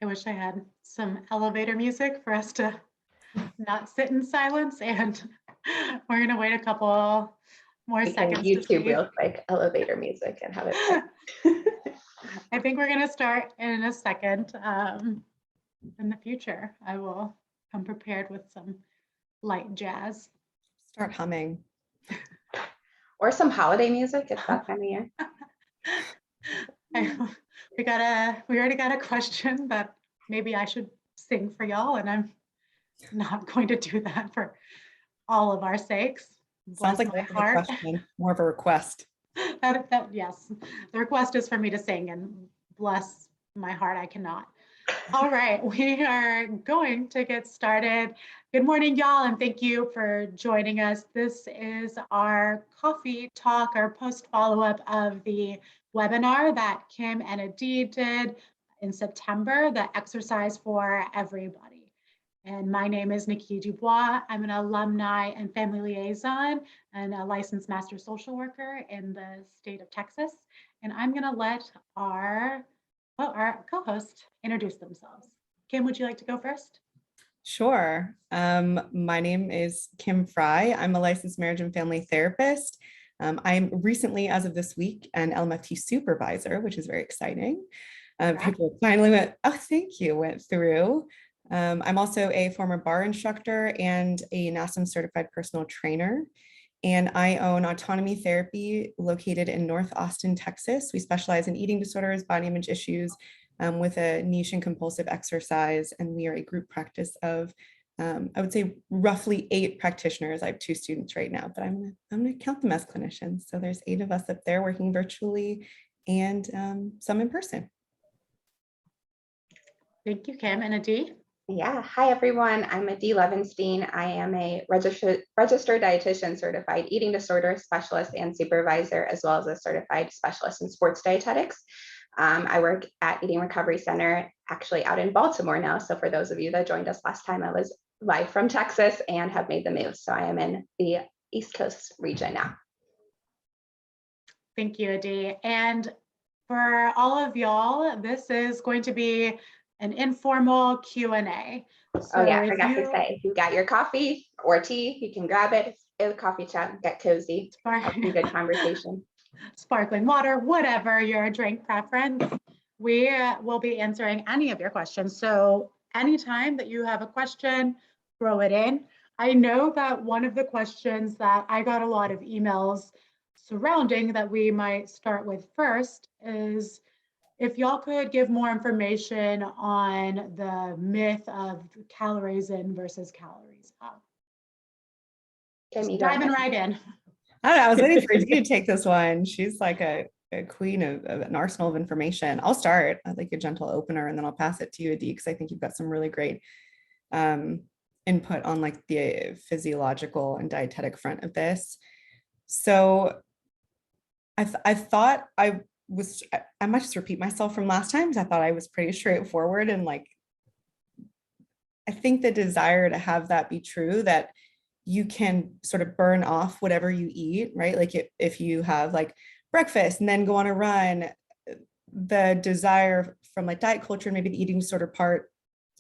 I wish I had some elevator music for us to not sit in silence, and we're gonna wait a couple more We can seconds to YouTube see. real quick elevator music and have it play. I think we're gonna start in a second. In the future, I will come prepared with some light jazz. Start humming. Or some holiday music. It's that time of year. We already got a question that maybe I should sing for y'all, and I'm not going to do that for all of our sakes. Sounds Bless like my a heart. question, more of a request. Yes, the request is for me to sing, and bless my heart, I cannot. All right, we are going to get started. Good morning, y'all, and thank you for joining us. This is our coffee talk, our post follow-up of the webinar that Kim and Adee did in September, the exercise for everybody. And my name is Niki DuBois. I'm an alumni and family liaison and a licensed master social worker in the state of Texas. And I'm gonna let our co-host introduce themselves. Kim, would you like to go first? Sure. My name is Kim Fry. I'm a licensed marriage and family therapist. I'm recently, as of this week, an LMFT supervisor, which is very exciting. People finally went through. I'm also a former bar instructor and a NASM certified personal trainer. And I own Autonomy Therapy located in North Austin, Texas. We specialize in eating disorders, body image issues, with a niche in compulsive exercise. And we are a group practice of, I would say, roughly 8 practitioners. I have 2 students right now, but I'm gonna count them as clinicians. So there's 8 of us up there working virtually and some in person. Thank you, Kim. And Adee? Yeah. Hi, everyone. I'm Adee Levinstein. I am a registered dietitian, certified eating disorder specialist and supervisor, as well as a certified specialist in sports dietetics. I work at Eating Recovery Center, actually out in Baltimore now. So for those of you that joined us last time, I was live from Texas and have made the move. So I am in the East Coast region now. Thank you, Adee. And for all of y'all, this is going to be an informal Q&A. So oh yeah, I forgot to say, if you got your coffee or tea, you can grab it. It's a coffee chat, get cozy, have some good conversation. Sparkling water, whatever your drink preference, we will be answering any of your questions. So anytime that you have a question, throw it in. I know that one of the questions that I got a lot of emails surrounding that we might start with first is if y'all could give more information on the myth of calories in versus calories out. Diving right in. I don't know, I was waiting for Adee to take this one. She's like a queen of an arsenal of information. I'll start. I'd like a gentle opener and then I'll pass it to you, Adee, because I think you've got some really great input on like the physiological and dietetic front of this. So I thought I might just repeat myself from last time, because I thought I was pretty straightforward, and like I think the desire to have that be true, that you can sort of burn off whatever you eat, right? Like if you have like breakfast and then go on a run, the desire from like diet culture, maybe the eating disorder part,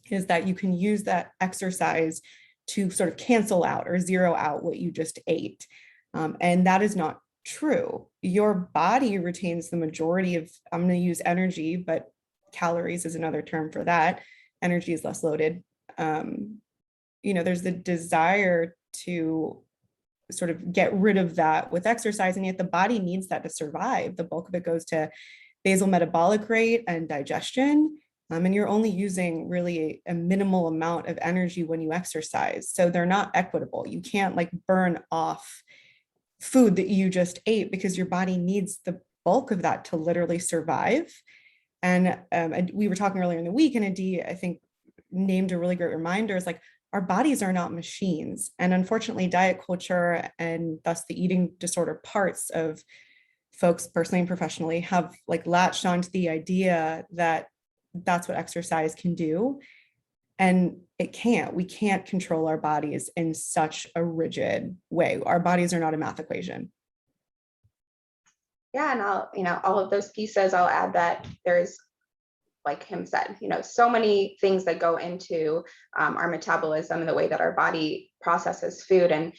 is that you can use that exercise to sort of cancel out or zero out what you just ate. And that is not true. Your body retains the majority of, I'm going to use energy, but calories is another term for that. Energy is less loaded. There's the desire to sort of get rid of that with exercise, and yet the body needs that to survive. The bulk of it goes to basal metabolic rate and digestion, and you're only using really a minimal amount of energy when you exercise. So they're not equitable. You can't like burn off food that you just ate, because your body needs the bulk of that to literally survive. And we were talking earlier in the week, and Adee, I think, named a really great reminder, is like, our bodies are not machines. And unfortunately, diet culture and thus the eating disorder parts of folks personally and professionally have like latched onto the idea that that's what exercise can do. And it can't. We can't control our bodies in such a rigid way. Our bodies are not a math equation. Yeah, and all of those pieces, I'll add that there's like Kim said, so many things that go into our metabolism and the way that our body processes food. And,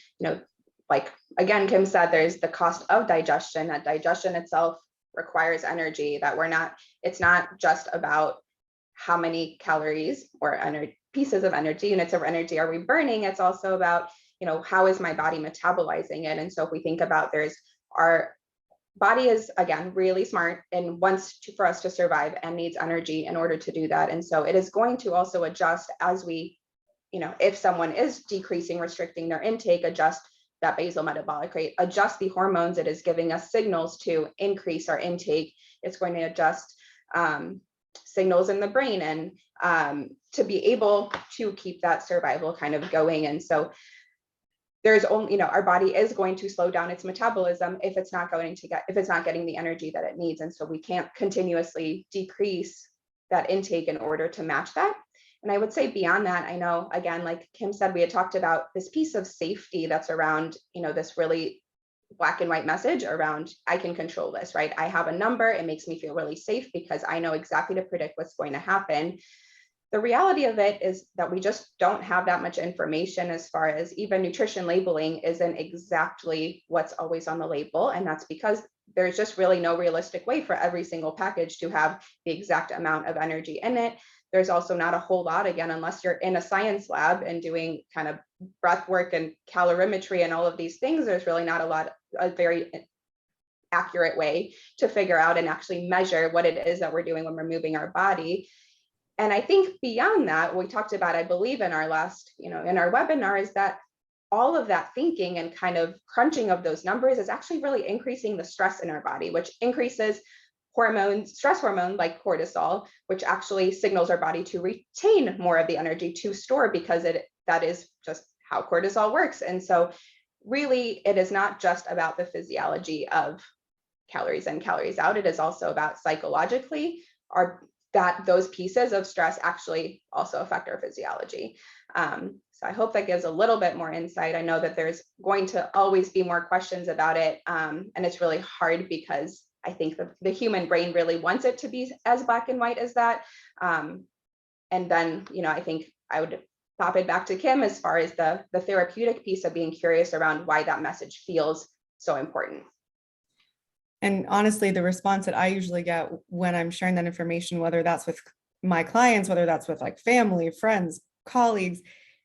like, again, Kim said, there's the cost of digestion. That digestion itself requires energy, that it's not just about how many calories or pieces of energy, units of energy are we burning. It's also about, how is my body metabolizing it? And so if we think about our body is, again, really smart and wants for us to survive and needs energy in order to do that. And so it is going to also adjust as we, if someone is decreasing, restricting their intake, adjust that basal metabolic rate, adjust the hormones it is giving us signals to increase our intake. It's going to adjust signals in the brain and to be able to keep that survival kind of going. And so there's only, our body is going to slow down its metabolism if it's not getting the energy that it needs. And so we can't continuously decrease that intake in order to match that. And I would say beyond that, I know, again, like Kim said, we had talked about this piece of safety that's around, this really black and white message around, I can control this, right? I have a number, it makes me feel really safe because I know exactly to predict what's going to happen. The reality of it is that we just don't have that much information, as far as even nutrition labeling isn't exactly what's always on the label. And that's because there's just really no realistic way for every single package to have the exact amount of energy in it. There's also not a whole lot, again, unless you're in a science lab and doing kind of breath work and calorimetry and all of these things, there's really not a very accurate way to figure out and actually measure what it is that we're doing when we're moving our body. And I think beyond that, what we talked about, I believe in our last, in our webinar, is that all of that thinking and kind of crunching of those numbers is actually really increasing the stress in our body, which increases stress hormone like cortisol, which actually signals our body to retain more of the energy to store, because that is just how cortisol works. And so really, it is not just about the physiology of calories in, calories out. It is also about psychologically that those pieces of stress actually also affect our physiology. So I hope that gives a little bit more insight. I know that there's going to always be more questions about it. And it's really hard because I think the human brain really wants it to be as black and white as that. And then, I think I would pop it back to Kim as far as the therapeutic piece of being curious around why that message feels so important. And honestly, the response that I usually get when I'm sharing that information, whether that's with my clients, whether that's with like family, friends, colleagues,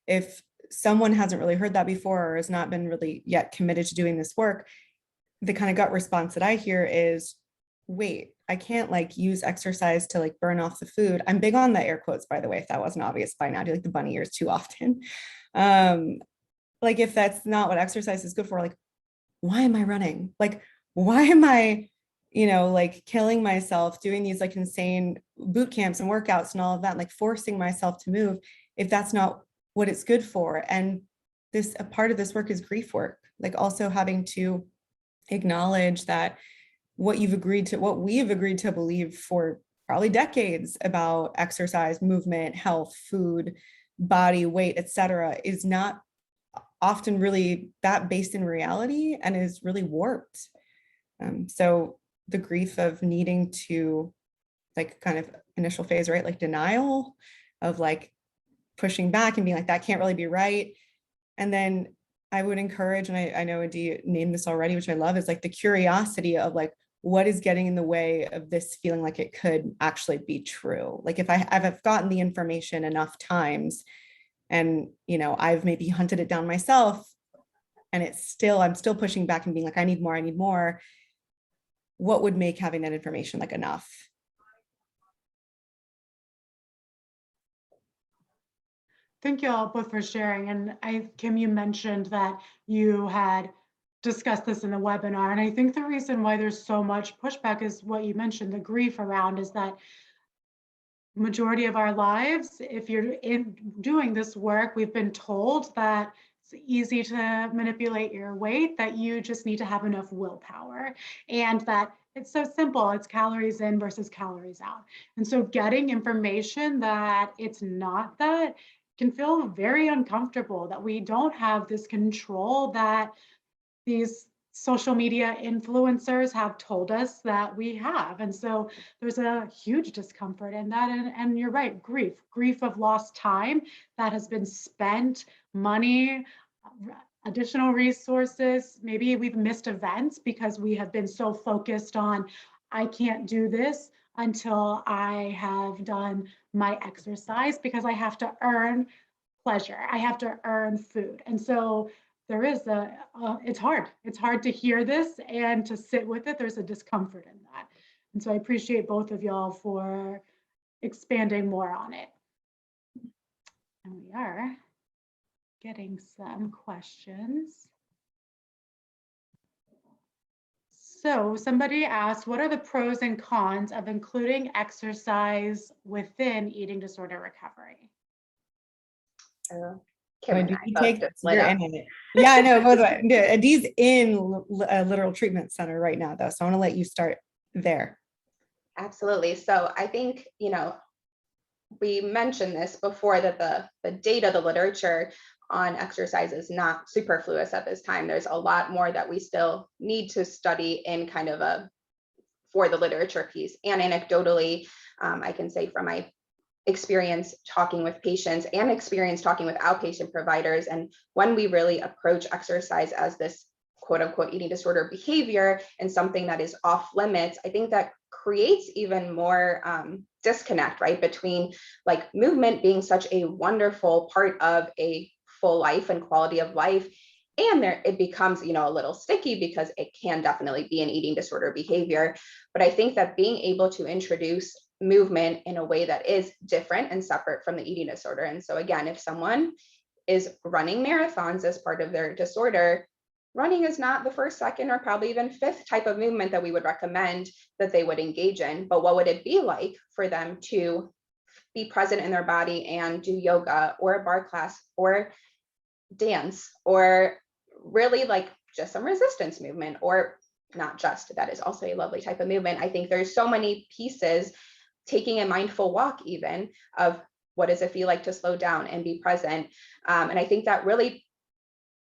if someone hasn't really heard that before or has not been really yet committed to doing this work, the kind of gut response that I hear is, wait, I can't like use exercise to like burn off the food. I'm big on the air quotes, by the way, if that wasn't obvious by now. I do like the bunny ears too often. Like if that's not what exercise is good for, like, why am I running? Like, why am I, like killing myself doing these like insane boot camps and workouts and all of that, like forcing myself to move if that's not what it's good for? And a part of this work is grief work, like also having to acknowledge that what we've agreed to believe for probably decades about exercise, movement, health, food, body weight, etc., is not often really that based in reality and is really warped. So the grief of needing to like kind of initial phase, right? Like denial of like pushing back and being like, that can't really be right. And then I would encourage, and I know Adee named this already, which I love, is like the curiosity of like, what is getting in the way of this feeling like it could actually be true? Like if I've gotten the information enough times and, I've maybe hunted it down myself and I'm still pushing back and being like, I need more. What would make having that information like enough? Thank you all both for sharing. And Kim, you mentioned that you had discussed this in the webinar. And I think the reason why there's so much pushback is what you mentioned, the grief around, is that majority of our lives, if you're doing this work, we've been told that it's easy to manipulate your weight, that you just need to have enough willpower, and that it's so simple. It's calories in versus calories out. And so getting information that it's not that can feel very uncomfortable, that we don't have this control, that these social media influencers have told us that we have. And so there's a huge discomfort in that. And you're right, grief of lost time that has been spent, money, additional resources. Maybe we've missed events because we have been so focused on, I can't do this until I have done my exercise because I have to earn pleasure. I have to earn food. And so there is it's hard. It's hard to hear this and to sit with it. There's a discomfort in that. And so I appreciate both of y'all for expanding more on it. And we are getting some questions. So somebody asked, what are the pros and cons of including exercise within eating disorder recovery? Kim and I both just lit up. Yeah, I know. Adee's in a literal treatment center right now, though. So I want to let you start there. Absolutely. So I think, we mentioned this before, that the data, the literature on exercise is not superfluous at this time. There's a lot more that we still need to study in kind of for the literature piece. And anecdotally, I can say from my experience talking with patients and experience talking with outpatient providers, and when we really approach exercise as this quote unquote eating disorder behavior and something that is off limits, I think that creates even more disconnect, right, between like movement being such a wonderful part of a full life and quality of life, and there it becomes a little sticky because it can definitely be an eating disorder behavior. But I think that being able to introduce movement in a way that is different and separate from the eating disorder, and so again, if someone is running marathons as part of their disorder, running is not the first, second, or probably even fifth type of movement that we would recommend that they would engage in. But what would it be like for them to be present in their body and do yoga or a bar class or dance, or really like just some resistance movement, or not just, that is also a lovely type of movement. I think there's so many pieces, taking a mindful walk even, of what does it feel like to slow down and be present. And I think that really,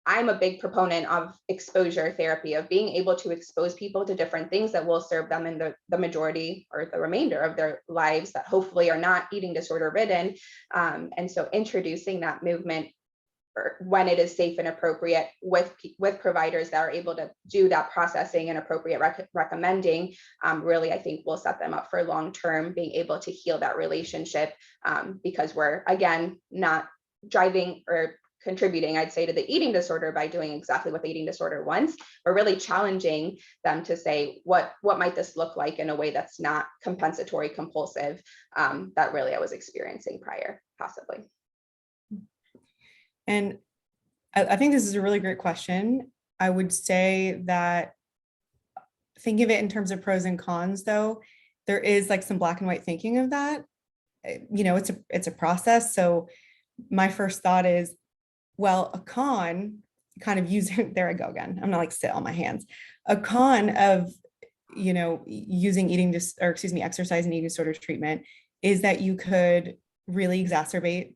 I'm a big proponent of exposure therapy, of being able to expose people to different things that will serve them in the majority or the remainder of their lives that hopefully are not eating disorder ridden. And so introducing that movement when it is safe and appropriate with providers that are able to do that processing and appropriate recommending, really, I think will set them up for long-term being able to heal that relationship, because we're, again, not driving or contributing, I'd say, to the eating disorder by doing exactly what the eating disorder wants. We're really challenging them to say, what might this look like in a way that's not compensatory compulsive, that really I was experiencing prior, possibly. And I think this is a really great question. I would say that, think of it in terms of pros and cons, though, there is like some black and white thinking of that. It's a process. So my first thought is, well, a con, kind of using, there I go again, I'm not like sit on my hands. A con of, using exercise and eating disorder treatment is that you could really exacerbate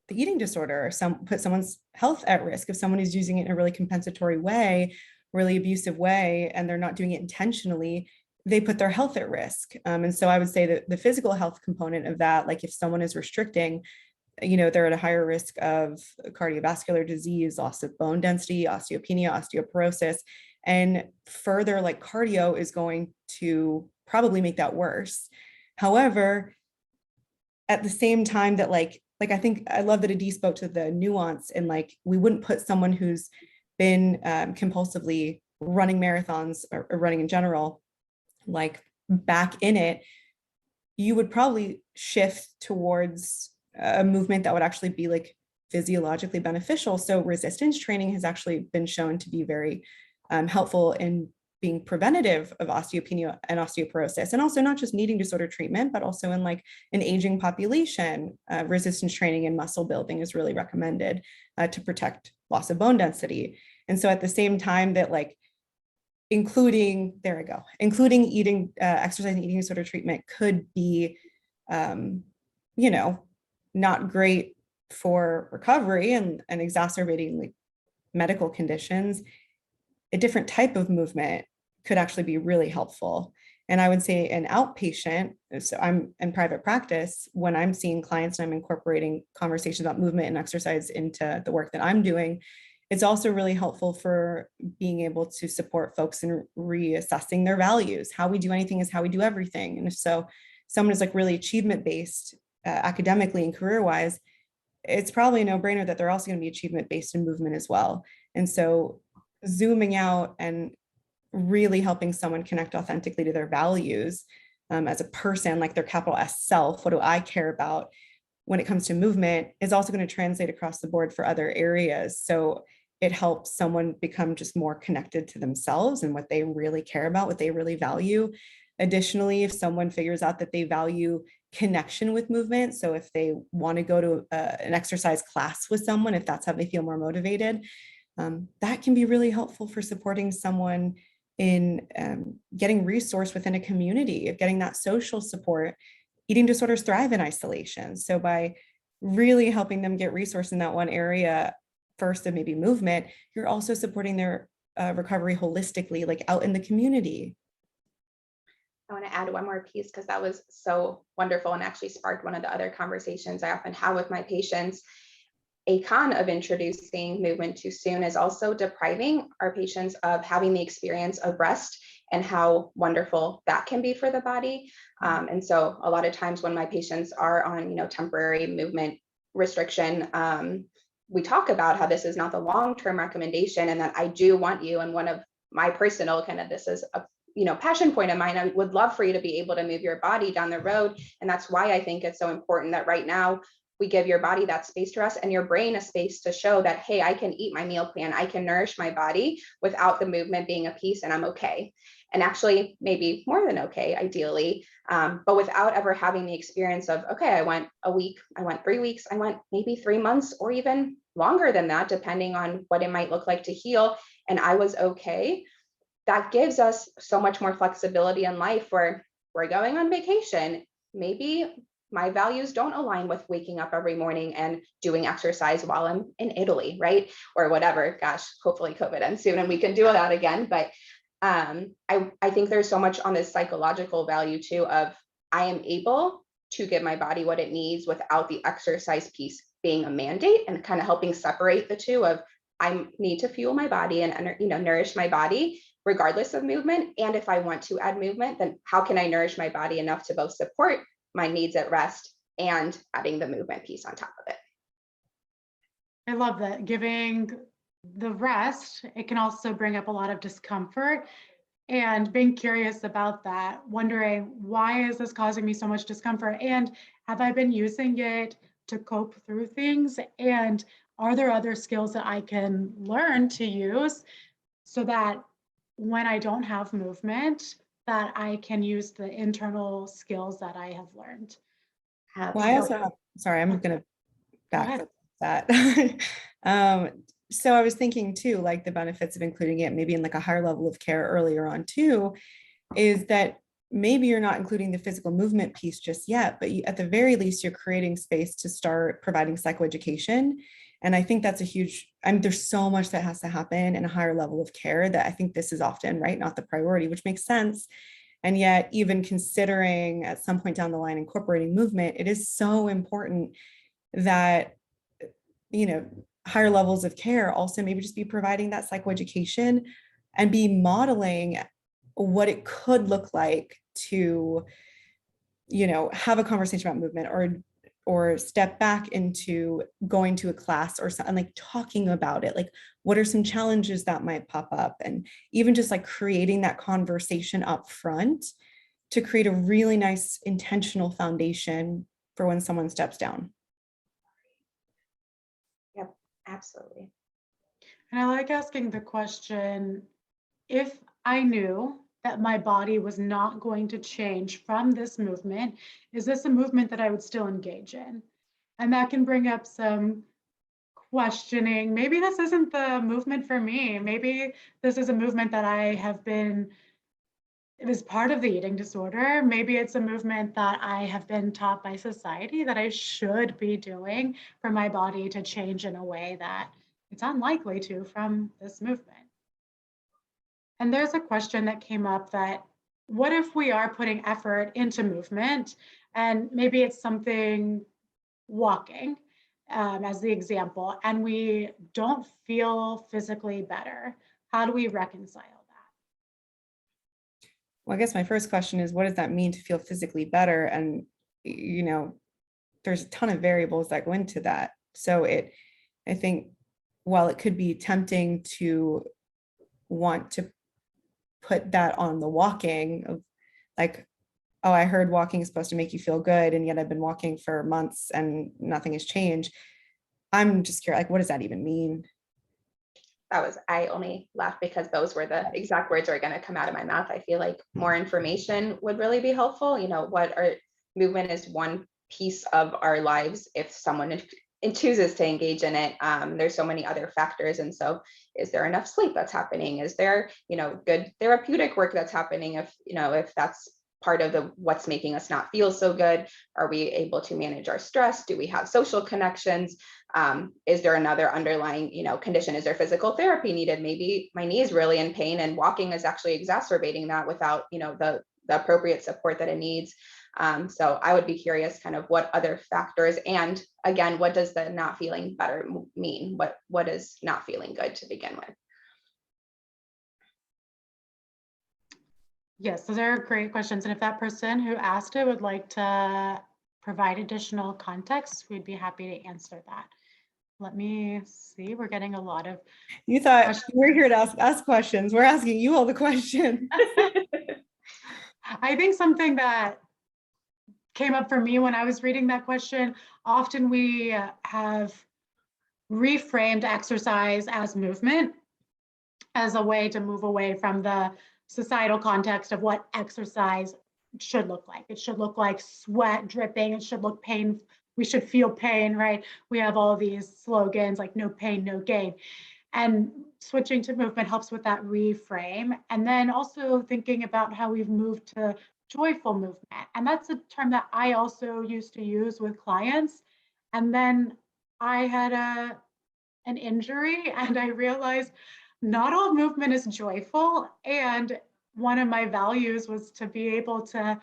the eating disorder, or put someone's health at risk. If someone is using it in a really compensatory way, really abusive way, and they're not doing it intentionally, they put their health at risk. And so I would say that the physical health component of that, like if someone is restricting, they're at a higher risk of cardiovascular disease, loss of bone density, osteopenia, osteoporosis, and further, like cardio is going to probably make that worse. However, at the same time that like I think I love that Adee spoke to the nuance, and like we wouldn't put someone who's been compulsively running marathons or running in general, like back in it. You would probably shift towards a movement that would actually be like physiologically beneficial. So resistance training has actually been shown to be very helpful in being preventative of osteopenia and osteoporosis, and also not just eating disorder treatment, but also in like an aging population. Resistance training and muscle building is really recommended to protect loss of bone density. And so at the same time that like including eating, exercise and eating disorder treatment could be, not great for recovery and exacerbating like medical conditions, a different type of movement could actually be really helpful. And I would say an outpatient, so I'm in private practice, when I'm seeing clients and I'm incorporating conversations about movement and exercise into the work that I'm doing, it's also really helpful for being able to support folks in reassessing their values. How we do anything is how we do everything. And so someone is like really achievement-based academically and career-wise, it's probably a no-brainer that they're also going to be achievement-based in movement as well. And so zooming out and really helping someone connect authentically to their values as a person, like their capital S self, what do I care about when it comes to movement, is also going to translate across the board for other areas. So it helps someone become just more connected to themselves and what they really care about, what they really value. Additionally, if someone figures out that they value connection with movement, so if they want to go to an exercise class with someone, if that's how they feel more motivated, that can be really helpful for supporting someone in getting resource within a community, of getting that social support. Eating disorders thrive in isolation. So by really helping them get resource in that one area, first of maybe movement, you're also supporting their recovery holistically, like out in the community. I want to add one more piece because that was so wonderful and actually sparked one of the other conversations I often have with my patients. A con of introducing movement too soon is also depriving our patients of having the experience of rest and how wonderful that can be for the body. And so a lot of times when my patients are on, temporary movement restriction, we talk about how this is not the long-term recommendation, and that I do want you, and one of my personal this is a passion point of mine, I would love for you to be able to move your body down the road. And that's why I think it's so important that right now we give your body that space to rest and your brain a space to show that, hey, I can eat my meal plan, I can nourish my body without the movement being a piece, and I'm okay. And actually maybe more than okay, ideally, but without ever having the experience of, okay, I went a week, I went 3 weeks, I went maybe 3 months, or even longer than that, depending on what it might look like to heal, and I was okay. That gives us so much more flexibility in life, where we're going on vacation. Maybe my values don't align with waking up every morning and doing exercise while I'm in Italy, right? Or whatever. Gosh, hopefully COVID ends soon and we can do that again. But I think there's so much on this psychological value too of I am able to give my body what it needs without the exercise piece being a mandate, and kind of helping separate the two of I need to fuel my body and nourish my body regardless of movement. And if I want to add movement, then how can I nourish my body enough to both support my needs at rest and adding the movement piece on top of it? I love that. Giving the rest, it can also bring up a lot of discomfort, and being curious about that, wondering, why is this causing me so much discomfort? And have I been using it to cope through things? And are there other skills that I can learn to use so that when I don't have movement, that I can use the internal skills that I have learned? Well, I also have, sorry, I'm going to back that. So I was thinking too, like the benefits of including it maybe in like a higher level of care earlier on too, is that maybe you're not including the physical movement piece just yet, but at the very least, you're creating space to start providing psychoeducation. And I think that's a huge, there's so much that has to happen in a higher level of care that I think this is often, right, not the priority, which makes sense. And yet, even considering at some point down the line incorporating movement, it is so important that, higher levels of care also maybe just be providing that psychoeducation and be modeling what it could look like to, have a conversation about movement, or step back into going to a class or something, like talking about it, like what are some challenges that might pop up, and even just like creating that conversation up front to create a really nice intentional foundation for when someone steps down. Yep, absolutely. And I like asking the question, if I knew that my body was not going to change from this movement, is this a movement that I would still engage in? And that can bring up some questioning. Maybe this isn't the movement for me. Maybe this is a movement that I have been, it is part of the eating disorder. Maybe it's a movement that I have been taught by society that I should be doing for my body to change in a way that it's unlikely to from this movement. And there's a question that came up that, what if we are putting effort into movement, and maybe it's something walking as the example, and we don't feel physically better? How do we reconcile that? Well, I guess my first question is, what does that mean to feel physically better? And, there's a ton of variables that go into that. So I think, while it could be tempting to want to put that on the walking of like, oh, I heard walking is supposed to make you feel good, and yet I've been walking for months and nothing has changed. I'm just curious, like, what does that even mean? I only laughed because those were the exact words that are going to come out of my mouth. I feel like more information would really be helpful. Movement is one piece of our lives. If someone chooses to engage in it, there's so many other factors. And so, is there enough sleep that's happening? Is there, good therapeutic work that's happening? If that's part of what's making us not feel so good, are we able to manage our stress? Do we have social connections? Is there another underlying, condition? Is there physical therapy needed? Maybe my knee is really in pain and walking is actually exacerbating that without, the appropriate support that it needs. So I would be curious kind of what other factors, and again, what does the not feeling better mean? What is not feeling good to begin with? Yes, those are great questions. And if that person who asked it would like to provide additional context, we'd be happy to answer that. Let me see, we're getting a lot of You thought questions. we're here to ask questions. We're asking you all the questions. I think something that came up for me when I was reading that question, often we have reframed exercise as movement, as a way to move away from the societal context of what exercise should look like. It should look like sweat dripping. It should look pain. We should feel pain, right? We have all these slogans like no pain, no gain. And switching to movement helps with that reframe. And then also thinking about how we've moved to joyful movement. And that's a term that I also used to use with clients. And then I had an injury and I realized not all movement is joyful. And one of my values was to be able to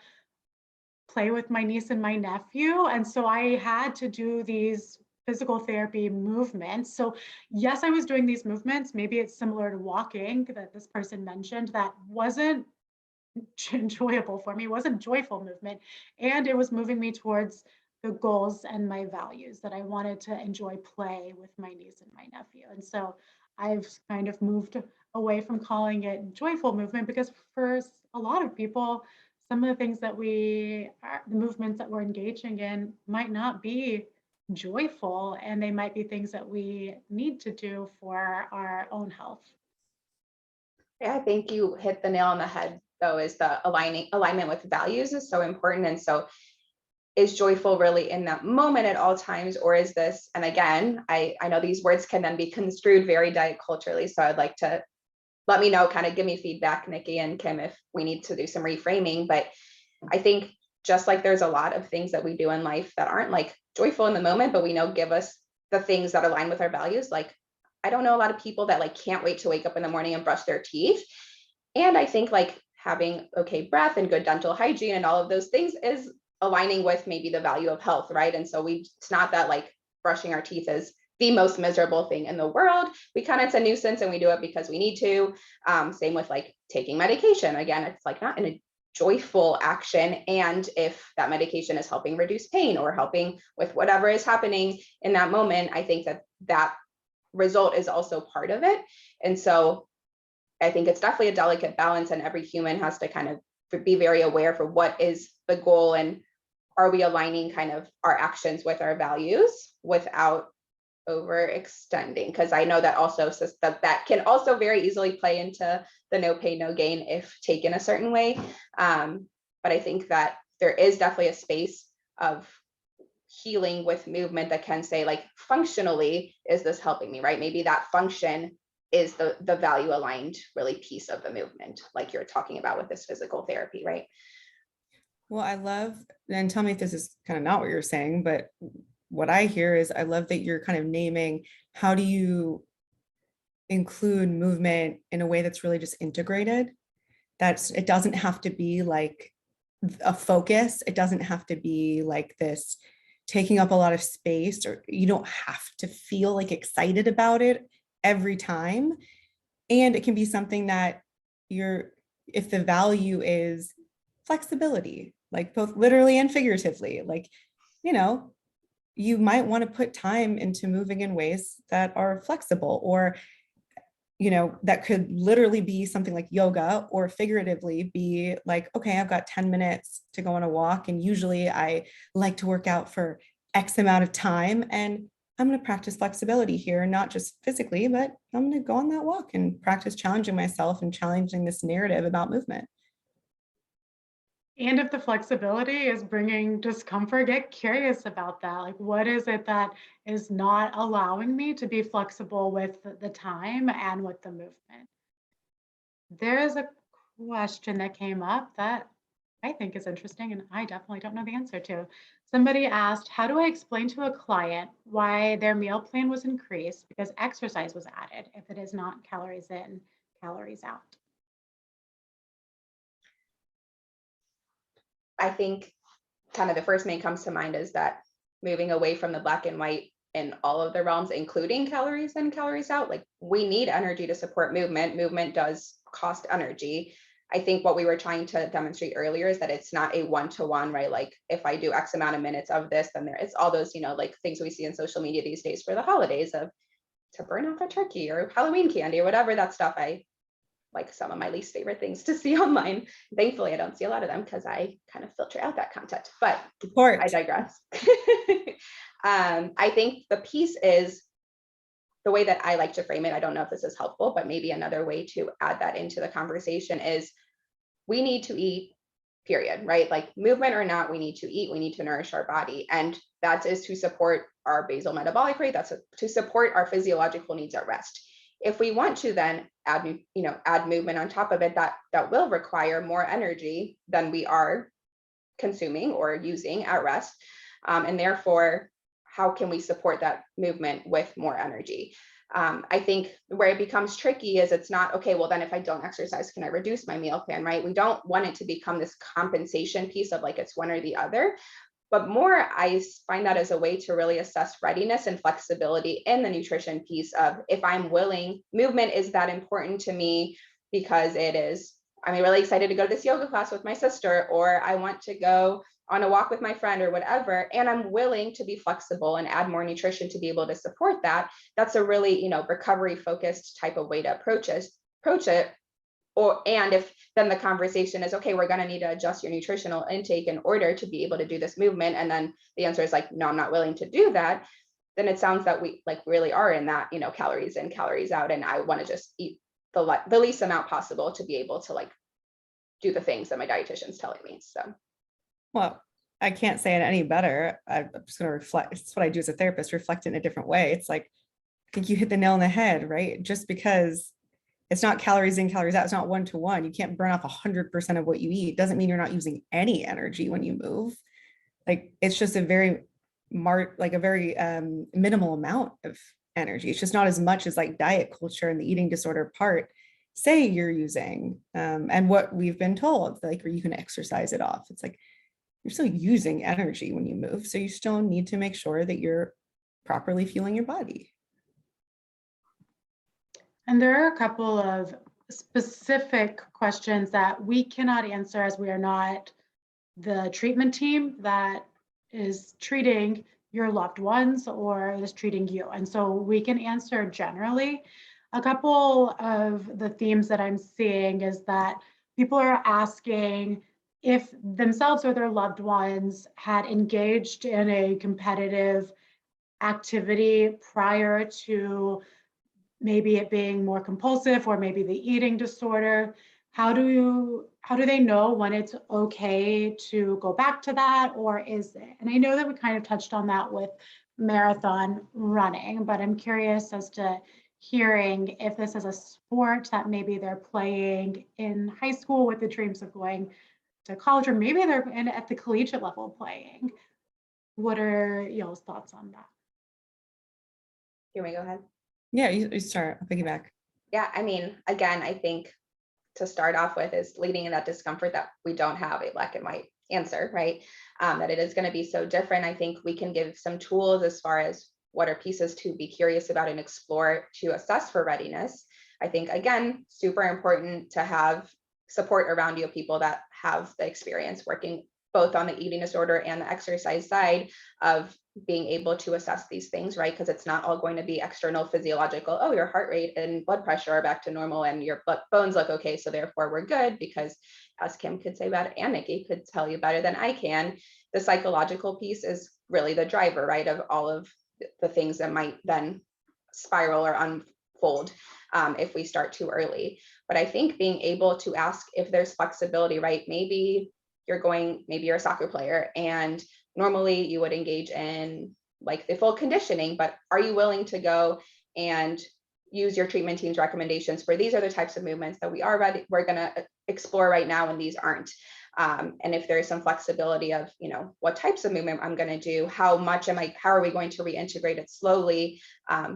play with my niece and my nephew. And so I had to do these physical therapy movements. So yes, I was doing these movements. Maybe it's similar to walking that this person mentioned, that wasn't enjoyable for me, it wasn't joyful movement. And it was moving me towards the goals and my values that I wanted to enjoy play with my niece and my nephew. And so I've kind of moved away from calling it joyful movement, because for a lot of people, some of the things that the movements that we're engaging in might not be joyful, and they might be things that we need to do for our own health. Yeah, I think you hit the nail on the head, though, is the alignment with values is so important. And so, is joyful really in that moment at all times, or is this, and again, I know these words can then be construed very diet culturally. So I'd like to let me know, kind of give me feedback, Nikki and Kim, if we need to do some reframing. But I think just like there's a lot of things that we do in life that aren't like joyful in the moment, but we know give us the things that align with our values. Like, I don't know a lot of people that like can't wait to wake up in the morning and brush their teeth. And I think like having okay breath and good dental hygiene and all of those things is aligning with maybe the value of health, right? And so it's not that like brushing our teeth is the most miserable thing in the world. It's a nuisance and we do it because we need to. Same with like taking medication. Again, it's like not in a joyful action. And if that medication is helping reduce pain or helping with whatever is happening in that moment, I think that result is also part of it. And so I think it's definitely a delicate balance, and every human has to kind of be very aware for what is the goal, and are we aligning kind of our actions with our values without overextending? Because I know that also that can also very easily play into the no pain, no gain if taken a certain way. But I think that there is definitely a space of healing with movement that can say like, functionally, is this helping me, right? Maybe that function is the value aligned really piece of the movement, like you're talking about with this physical therapy, right? Well, I love, and tell me if this is kind of not what you're saying, but what I hear is I love that you're kind of naming, how do you include movement in a way that's really just integrated. It doesn't have to be like a focus. It doesn't have to be like this taking up a lot of space, or you don't have to feel like excited about it every time. And it can be something that if the value is flexibility, like both literally and figuratively, like, you might want to put time into moving in ways that are flexible, or that could literally be something like yoga, or figuratively be like, okay, I've got 10 minutes to go on a walk. And usually I like to work out for X amount of time. And I'm going to practice flexibility here, not just physically, but I'm going to go on that walk and practice challenging myself and challenging this narrative about movement. And if the flexibility is bringing discomfort, get curious about that. Like, what is it that is not allowing me to be flexible with the time and with the movement? There is a question that came up that I think is interesting, and I definitely don't know the answer to. Somebody asked, how do I explain to a client why their meal plan was increased because exercise was added if it is not calories in, calories out? I think kind of the first thing comes to mind is that moving away from the black and white in all of the realms, including calories in, calories out, like we need energy to support movement. Movement does cost energy. I think what we were trying to demonstrate earlier is that it's not a one-to-one, right? Like if I do X amount of minutes of this, then it's all those, like things we see in social media these days for the holidays of to burn off a turkey or Halloween candy or whatever, that stuff. I like some of my least favorite things to see online. Thankfully, I don't see a lot of them because I kind of filter out that content, but I digress. I think the piece is the way that I like to frame it. I don't know if this is helpful, but maybe another way to add that into the conversation is we need to eat, period, right? Like movement or not, we need to eat, we need to nourish our body. And that is to support our basal metabolic rate. That's to support our physiological needs at rest. If we want to then add movement on top of it, that will require more energy than we are consuming or using at rest. And therefore, how can we support that movement with more energy? I think where it becomes tricky is it's not, okay, well then if I don't exercise, can I reduce my meal plan, right? We don't want it to become this compensation piece of like it's one or the other. But more, I find that as a way to really assess readiness and flexibility in the nutrition piece of if I'm willing, movement is that important to me because I'm really excited to go to this yoga class with my sister, or I want to go on a walk with my friend or whatever, and I'm willing to be flexible and add more nutrition to be able to support that. That's a really, recovery focused type of way to approach it. And if then the conversation is, okay, we're going to need to adjust your nutritional intake in order to be able to do this movement. And then the answer is like, no, I'm not willing to do that. Then it sounds that we like really are in that, calories in, calories out. And I want to just eat the least amount possible to be able to like do the things that my dietitian's telling me. So. Well, I can't say it any better. I'm just going to reflect. It's what I do as a therapist, reflect in a different way. It's like, I think you hit the nail on the head, right? Just because it's not calories in, calories out, it's not one-to-one. You can't burn off 100% of what you eat. It doesn't mean you're not using any energy when you move. Like it's just a very minimal amount of energy. It's just not as much as like diet culture and the eating disorder part say you're using. And what we've been told, like where you can exercise it off. It's like you're still using energy when you move. So you still need to make sure that you're properly fueling your body. And there are a couple of specific questions that we cannot answer as we are not the treatment team that is treating your loved ones or is treating you. And so we can answer generally. A couple of the themes that I'm seeing is that people are asking if themselves or their loved ones had engaged in a competitive activity prior to maybe it being more compulsive or maybe the eating disorder. How do they know when it's okay to go back to that, or is it? And I know that we kind of touched on that with marathon running, but I'm curious as to hearing if this is a sport that maybe they're playing in high school with the dreams of going to college, or maybe they're at the collegiate level playing. What are y'all's thoughts on that? You may go ahead. Yeah, you start. I'll piggyback. Yeah, I mean, again, I think to start off with is leading in that discomfort that we don't have a black and white answer, right? That it is going to be so different. I think we can give some tools as far as what are pieces to be curious about and explore to assess for readiness. I think, again, super important to have support around you of people that have the experience working both on the eating disorder and the exercise side of being able to assess these things, right? Because it's not all going to be external physiological. Oh, your heart rate and blood pressure are back to normal and your bones look okay, so therefore we're good. Because as Kim could say better, and Nikki could tell you better than I can, the psychological piece is really the driver, right, of all of the things that might then spiral or unfold if we start too early. But I think being able to ask if there's flexibility, right? Maybe you're a soccer player and normally you would engage in like the full conditioning, but are you willing to go and use your treatment team's recommendations for these are the types of movements that we're going to explore right now and these aren't. And if there's some flexibility of, what types of movement I'm going to do, how are we going to reintegrate it slowly?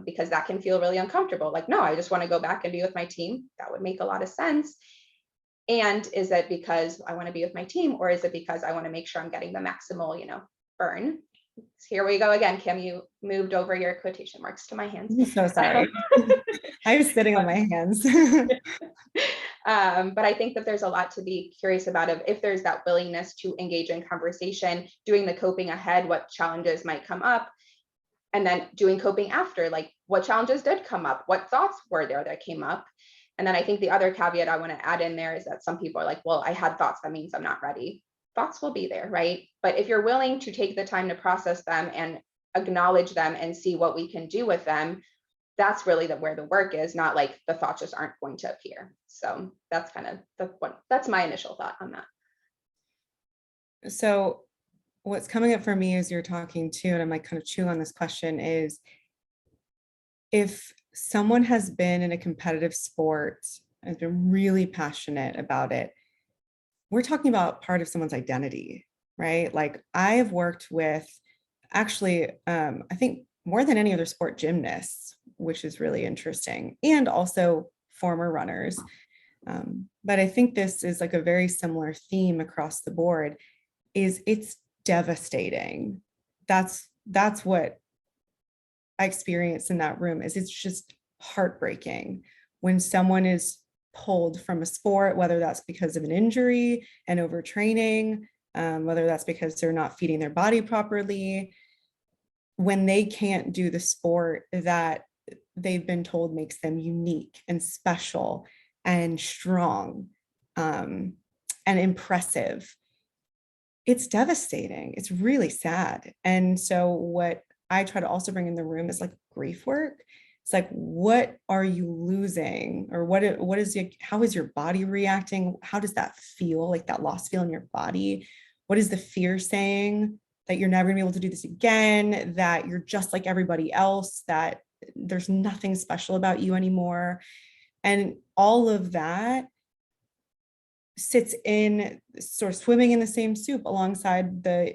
Because that can feel really uncomfortable. Like, no, I just want to go back and be with my team. That would make a lot of sense. And is that because I want to be with my team, or is it because I want to make sure I'm getting the maximal, burn? Here we go again. Kim, you moved over your quotation marks to my hands. I'm so sorry. I was sitting on my hands. But I think that there's a lot to be curious about if there's that willingness to engage in conversation, doing the coping ahead, what challenges might come up, and then doing coping after, like what challenges did come up, what thoughts were there that came up. And then I think the other caveat I want to add in there is that some people are like, well, I had thoughts, that means I'm not ready. Thoughts will be there, right? But if you're willing to take the time to process them and acknowledge them and see what we can do with them, that's really where the work is, not like the thoughts just aren't going to appear. So that's kind of that's my initial thought on that. So what's coming up for me as you're talking too, and I'm like kind of chewing on this question, is if someone has been in a competitive sport and been really passionate about it, we're talking about part of someone's identity, right? Like I've worked with actually, I think more than any other sport, gymnasts, which is really interesting, and also former runners. But I think this is like a very similar theme across the board, is it's devastating. That's what I experienced in that room, is it's just heartbreaking when someone is pulled from a sport, whether that's because of an injury and overtraining, whether that's because they're not feeding their body properly, when they can't do the sport that they've been told makes them unique and special and strong and impressive. It's devastating. It's really sad. And so what I try to also bring in the room is like grief work. It's like, what are you losing? Or how is your body reacting? How does that feel, like that loss feel in your body? What is the fear saying? That you're never gonna be able to do this again, that you're just like everybody else, that there's nothing special about you anymore. And all of that sits in sort of swimming in the same soup alongside the,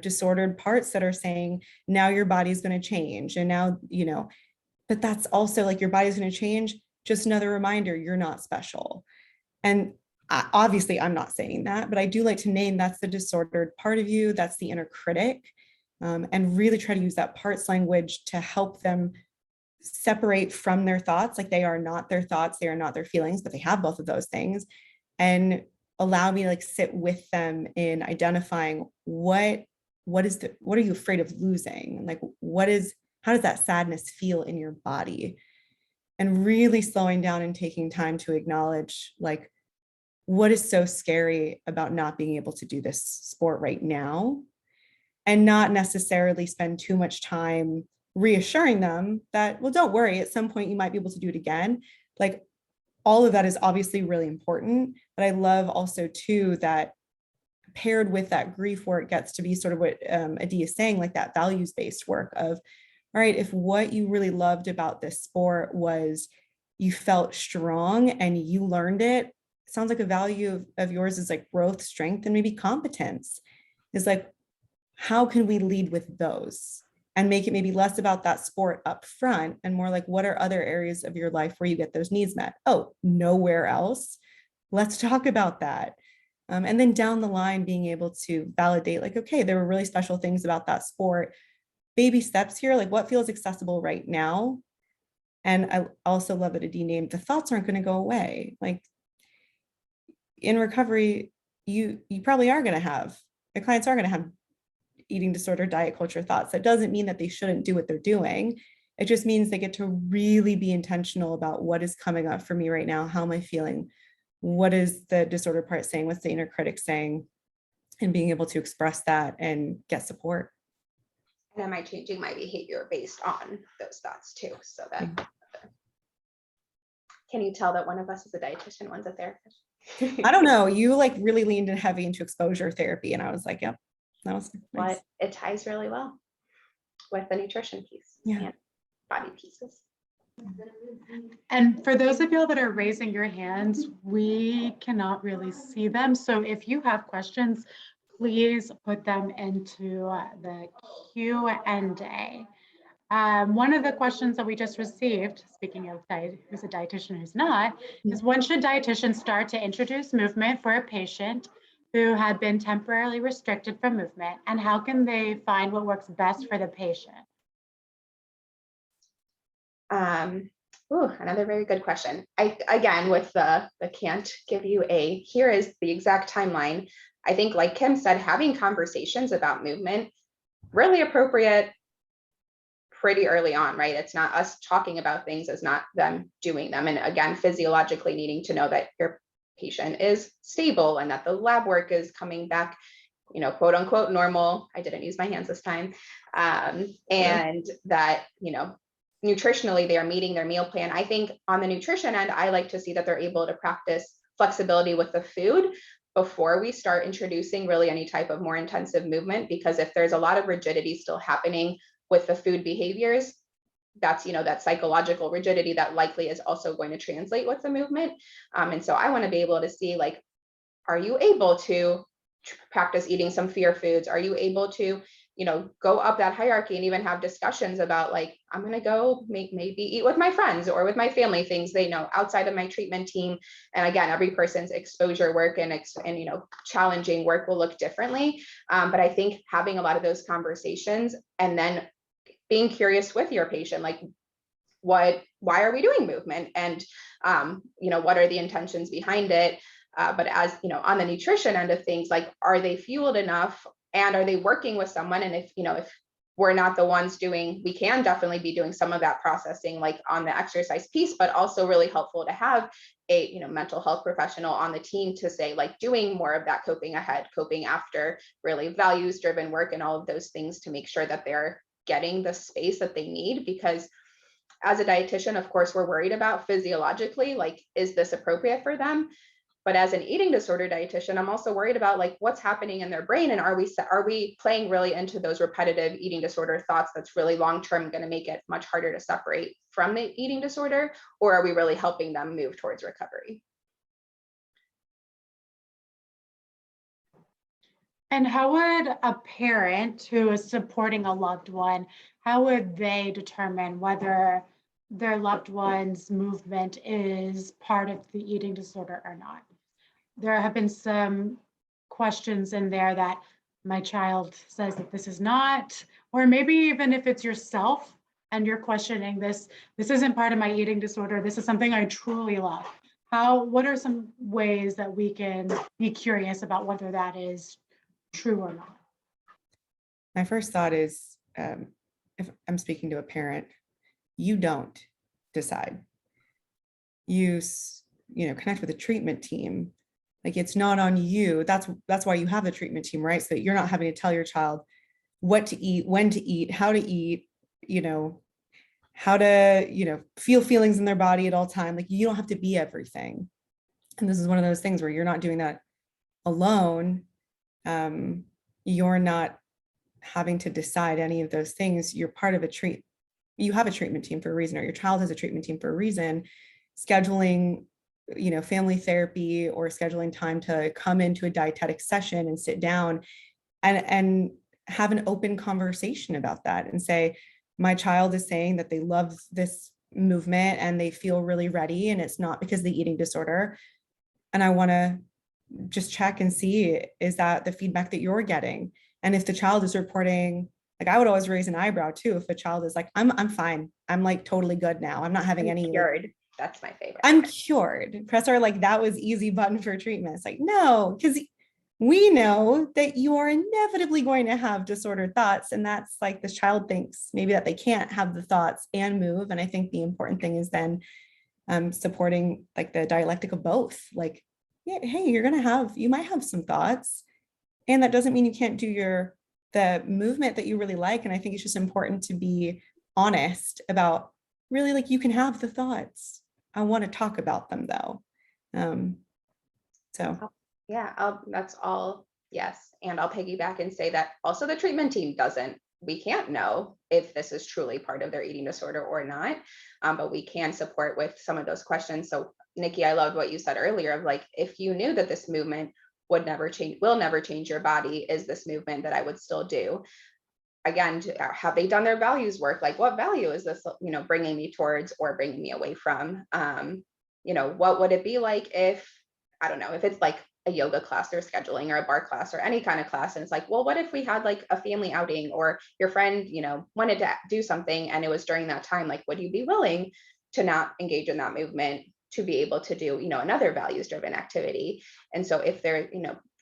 disordered parts that are saying, now your body's going to change. And now, but that's also like, your body's going to change. Just another reminder, you're not special. And obviously I'm not saying that, but I do like to name that's the disordered part of you. That's the inner critic, and really try to use that parts language to help them separate from their thoughts. Like they are not their thoughts, they are not their feelings, but they have both of those things, and allow me to like sit with them in identifying what are you afraid of losing? Like how does that sadness feel in your body? And really slowing down and taking time to acknowledge like, what is so scary about not being able to do this sport right now, and not necessarily spend too much time reassuring them that, well, don't worry, at some point you might be able to do it again. Like all of that is obviously really important, but I love also too that paired with that grief work gets to be sort of what Adee is saying, like that values-based work of, all right, if what you really loved about this sport was you felt strong and you learned it, sounds like a value of yours is like growth, strength, and maybe competence, is like, how can we lead with those and make it maybe less about that sport up front and more like, what are other areas of your life where you get those needs met? Oh, nowhere else. Let's talk about that. And then down the line, being able to validate like, okay, there were really special things about that sport. Baby steps here, like what feels accessible right now. And I also love that Adee named, the thoughts aren't going to go away. Like in recovery, you probably are going to have, the clients are going to have eating disorder, diet culture thoughts. That doesn't mean that they shouldn't do what they're doing. It just means they get to really be intentional about what is coming up for me right now. How am I feeling? What is the disorder part saying? What's the inner critic saying? And being able to express that and get support. And am I changing my behavior based on those thoughts too? So that, can you tell that one of us is a dietitian, one's a therapist? I don't know. You like really leaned in heavy into exposure therapy. And I was like, yep, that was nice. But it ties really well with the nutrition piece and body pieces. And for those of you that are raising your hands, we cannot really see them. So if you have questions, please put them into the Q&A. One of the questions that we just received, speaking of who's a dietitian, who's not, is when should dietitians start to introduce movement for a patient who had been temporarily restricted from movement, and how can they find what works best for the patient? Another very good question. Again, with the can't give you here is the exact timeline. I think like Kim said, having conversations about movement, really appropriate pretty early on, right? It's not us talking about things, it's not them doing them. And again, physiologically needing to know that your patient is stable and that the lab work is coming back, you know, quote unquote normal. I didn't use my hands this time. And that, you know, nutritionally, they are meeting their meal plan. I think on the nutrition end, I like to see that they're able to practice flexibility with the food before we start introducing really any type of more intensive movement, because if there's a lot of rigidity still happening with the food behaviors, that's, you know, that psychological rigidity that likely is also going to translate with the movement. And so I want to be able to see, like, are you able to practice eating some fear foods? Are you able to, you know, go up that hierarchy and even have discussions about, like, I'm going to go maybe eat with my friends or with my family, things they know outside of my treatment team. And again, every person's exposure work and you know, challenging work will look differently. But I think having a lot of those conversations and then being curious with your patient, like, why are we doing movement? And, you know, what are the intentions behind it? But as, you know, on the nutrition end of things, like, are they fueled enough and are they working with someone? And if, you know, if we're not the ones doing, we can definitely be doing some of that processing, like on the exercise piece, but also really helpful to have a, you know, mental health professional on the team to say, like, doing more of that coping ahead, coping after, really values driven work and all of those things to make sure that they're getting the space that they need. Because as a dietitian, of course, we're worried about physiologically, like, is this appropriate for them? But as an eating disorder dietitian, I'm also worried about, like, what's happening in their brain, and are we playing really into those repetitive eating disorder thoughts that's really long-term going to make it much harder to separate from the eating disorder, or are we really helping them move towards recovery? And how would a parent who is supporting a loved one, how would they determine whether their loved one's movement is part of the eating disorder or not? There have been some questions in there that my child says that this is not, or maybe even if it's yourself and you're questioning this isn't part of my eating disorder, this is something I truly love. What are some ways that we can be curious about whether that is true or not? My first thought is, if I'm speaking to a parent, you don't decide. You know, connect with a treatment team. Like, it's not on you. That's why you have the treatment team, right? So that you're not having to tell your child what to eat, when to eat, how to eat, you know, how to, you know, feel feelings in their body at all time. Like, you don't have to be everything. And this is one of those things where you're not doing that alone. You're not having to decide any of those things. You're part of you have a treatment team for a reason, or your child has a treatment team for a reason. Scheduling, you know, family therapy or scheduling time to come into a dietetic session and sit down and have an open conversation about that and say, my child is saying that they love this movement and they feel really ready, and it's not because of the eating disorder. And I want to just check and see, is that the feedback that you're getting? And if the child is reporting, like, I would always raise an eyebrow too if a child is like, I'm fine, I'm like totally good now, I'm not having any cured. Like, that's my favorite. I'm cured. Press R, like, that was easy button for treatment. It's like, no, because we know that you are inevitably going to have disordered thoughts. And that's like, this child thinks maybe that they can't have the thoughts and move. And I think the important thing is then supporting like the dialectic of both. Like, yeah, hey, you might have some thoughts, and that doesn't mean you can't do the movement that you really like. And I think it's just important to be honest about, really, like, you can have the thoughts. I want to talk about them though. So yeah, that's all. Yes. And I'll piggyback and say that also the treatment team we can't know if this is truly part of their eating disorder or not, but we can support with some of those questions. So Niki, I loved what you said earlier of like, if you knew that this movement will never change your body, is this movement that I would still do? Again, have they done their values work? Like, what value is this, bringing me towards or bringing me away from? What would it be like if, I don't know, if it's like a yoga class they're scheduling or a bar class or any kind of class, and it's like, well, what if we had like a family outing, or your friend, wanted to do something and it was during that time, like, would you be willing to not engage in that movement to be able to do, another values driven activity? And so if they're,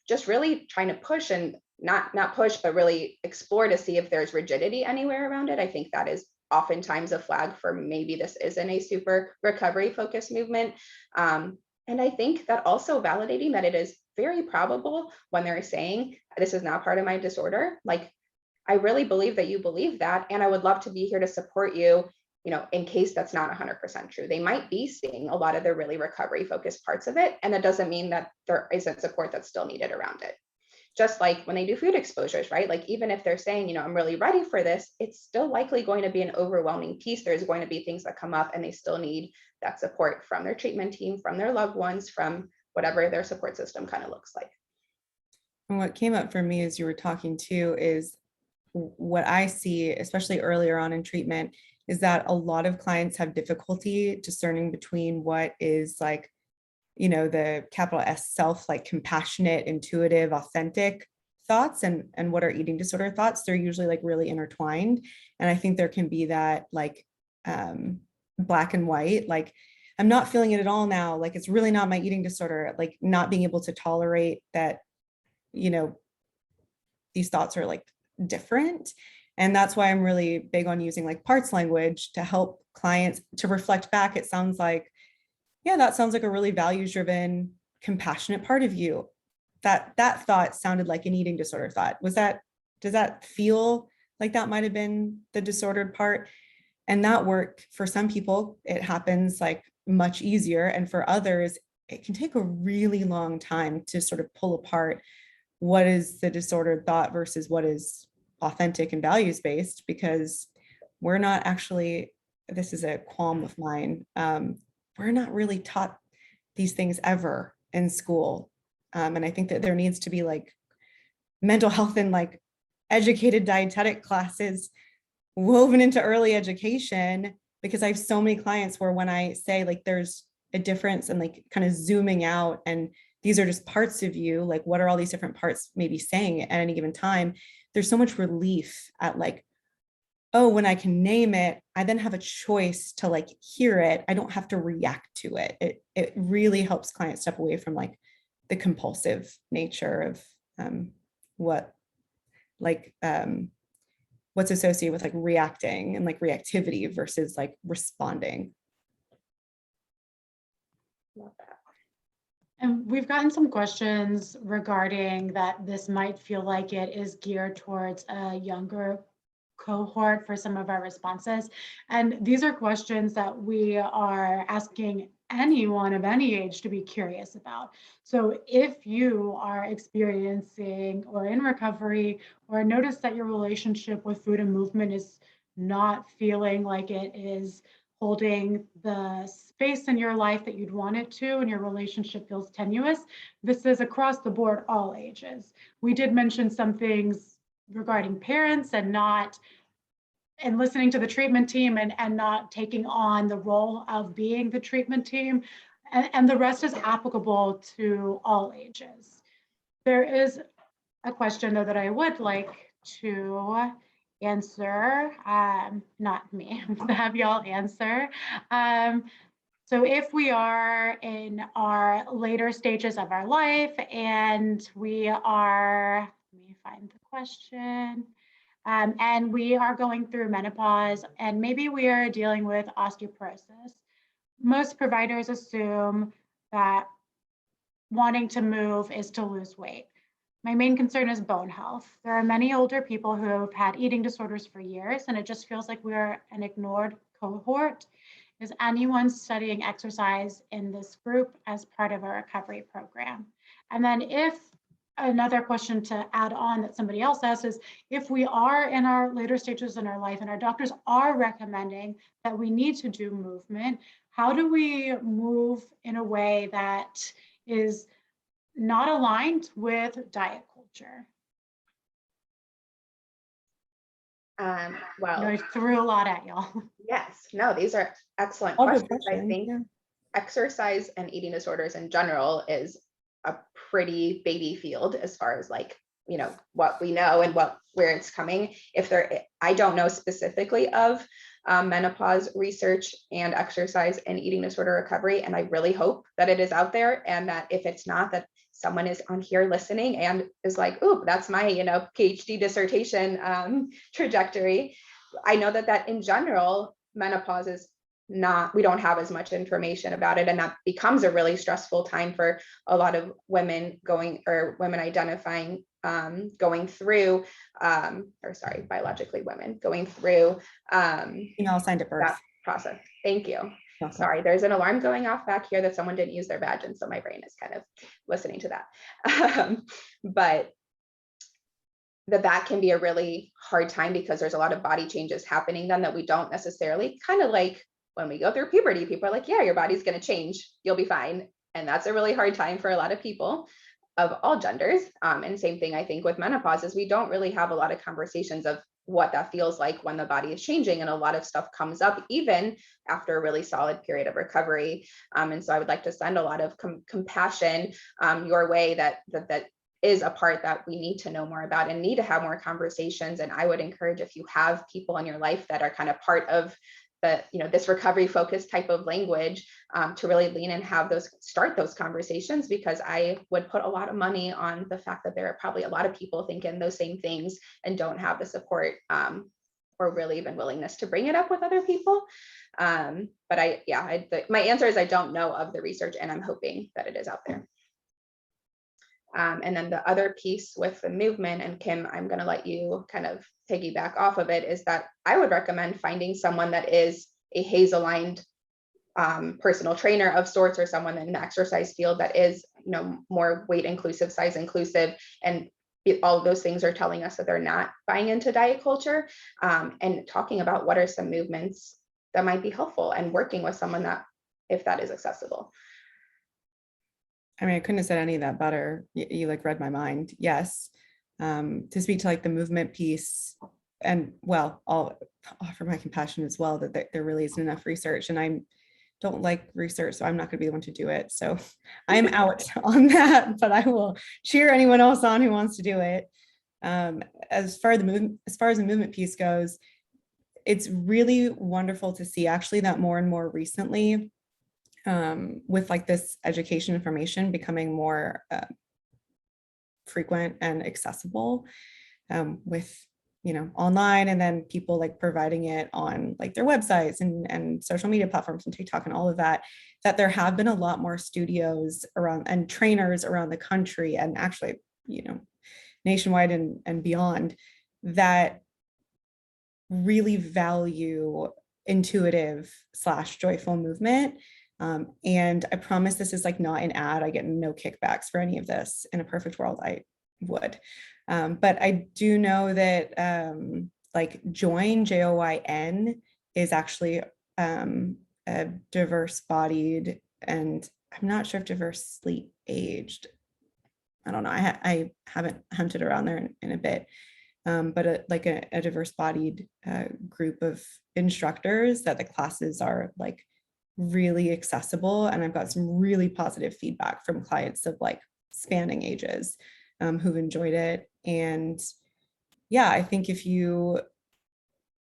just really trying to push and not push, but really explore to see if there's rigidity anywhere around it, I think that is oftentimes a flag for maybe this isn't a super recovery focused movement. And I think that also validating that it is very probable when they're saying, this is not part of my disorder. Like, I really believe that you believe that, and I would love to be here to support you, in case that's not 100% true. They might be seeing a lot of the really recovery focused parts of it, and that doesn't mean that there isn't support that's still needed around it. Just like when they do food exposures, right? Like, even if they're saying, I'm really ready for this, it's still likely going to be an overwhelming piece. There's going to be things that come up, and they still need that support from their treatment team, from their loved ones, from whatever their support system kind of looks like. And what came up for me as you were talking too is what I see, especially earlier on in treatment, is that a lot of clients have difficulty discerning between what is like, the capital S self, like compassionate, intuitive, authentic thoughts, and what are eating disorder thoughts. They're usually like really intertwined. And I think there can be that like black and white, like, I'm not feeling it at all now, like, it's really not my eating disorder, like not being able to tolerate that, these thoughts are like different. And that's why I'm really big on using like parts language to help clients to reflect back. It sounds like, yeah, that sounds like a really values driven, compassionate part of you. That thought sounded like an eating disorder thought. Does that feel like that might have been the disordered part? And that work, for some people, it happens like much easier. And for others, it can take a really long time to sort of pull apart what is the disordered thought versus what is authentic and values based, because we're not actually, this is a qualm of mine, we're not really taught these things ever in school. And I think that there needs to be like mental health and like educated dietetic classes woven into early education, because I have so many clients where when I say like there's a difference and like kind of zooming out and these are just parts of you, like what are all these different parts maybe saying at any given time, there's so much relief at like, oh, when I can name it, I then have a choice to like hear it. I don't have to react to it. It really helps clients step away from like the compulsive nature of what's associated with like reacting and like reactivity versus like responding. Love that. And we've gotten some questions regarding that this might feel like it is geared towards a younger cohort for some of our responses. And these are questions that we are asking anyone of any age to be curious about. So if you are experiencing or in recovery or notice that your relationship with food and movement is not feeling like it is holding the space in your life that you'd want it to, and your relationship feels tenuous, this is across the board, all ages. We did mention some things regarding parents and listening to the treatment team and not taking on the role of being the treatment team. And the rest is applicable to all ages. There is a question though that I would like to answer, not me, have y'all answer. So if we are in our later stages of our life and we are, let me find the question, and we are going through menopause and maybe we are dealing with osteoporosis, most providers assume that wanting to move is to lose weight. My main concern is bone health. There are many older people who have had eating disorders for years, and it just feels like we are an ignored cohort. Is anyone studying exercise in this group as part of a recovery program? And then if another question to add on that somebody else asked is, if we are in our later stages in our life and our doctors are recommending that we need to do movement, how do we move in a way that is not aligned with diet culture? Well, I threw a lot at y'all. yes, no, these are excellent All good questions. I questions, think yeah. exercise and eating disorders in general is a pretty baby field as far as like, you know, what we know and where it's coming. I don't know specifically of menopause research and exercise and eating disorder recovery, and I really hope that it is out there, and that if it's not, that someone is on here listening and is like, "Ooh, that's my, you know, PhD dissertation trajectory." I know that in general, menopause is not, we don't have as much information about it, and that becomes a really stressful time for a lot of women women identifying going through biologically women going through Female assigned at birth. that process. Thank you. Okay. Sorry, there's an alarm going off back here that someone didn't use their badge, and so my brain is kind of listening to that. But that can be a really hard time because there's a lot of body changes happening then that we don't necessarily, kind of like when we go through puberty, people are like, yeah, your body's going to change, you'll be fine. And that's a really hard time for a lot of people of all genders. And same thing, I think, with menopause is we don't really have a lot of conversations of what that feels like when the body is changing. And a lot of stuff comes up even after a really solid period of recovery. And so I would like to send a lot of compassion your way that is a part that we need to know more about and need to have more conversations. And I would encourage, if you have people in your life that are kind of part of the, you know, this recovery focused type of language, to really lean and start those conversations, because I would put a lot of money on the fact that there are probably a lot of people thinking those same things and don't have the support or really even willingness to bring it up with other people. But my answer is I don't know of the research, and I'm hoping that it is out there. And then the other piece with the movement, and Kim, I'm going to let you kind of piggyback off of it, is that I would recommend finding someone that is a HAES aligned personal trainer of sorts, or someone in the exercise field that is, you know, more weight inclusive, size inclusive, and all of those things are telling us that they're not buying into diet culture, and talking about what are some movements that might be helpful, and working with someone that, if that is accessible. I mean, I couldn't have said any of that better. You like read my mind. Yes. To speak to like the movement piece, and well, I'll offer my compassion as well, that there really isn't enough research, and I don't like research, so I'm not going to be the one to do it. So I'm out on that, but I will cheer anyone else on who wants to do it. As far as the movement piece goes, it's really wonderful to see actually that more and more recently, with like this education information becoming more frequent and accessible, with, you know, online, and then people like providing it on like their websites and social media platforms and TikTok and all of that, that there have been a lot more studios around and trainers around the country, and actually, you know, nationwide and beyond, that really value intuitive / joyful movement. And I promise this is like not an ad. I get no kickbacks for any of this. In a perfect world, I would. But I do know that like JOYN is actually a diverse bodied, and I'm not sure if diversely aged. I don't know. I haven't hunted around there in a bit. but like a diverse bodied group of instructors, that the classes are like really accessible. And I've got some really positive feedback from clients of like spanning ages who've enjoyed it. And yeah, I think if you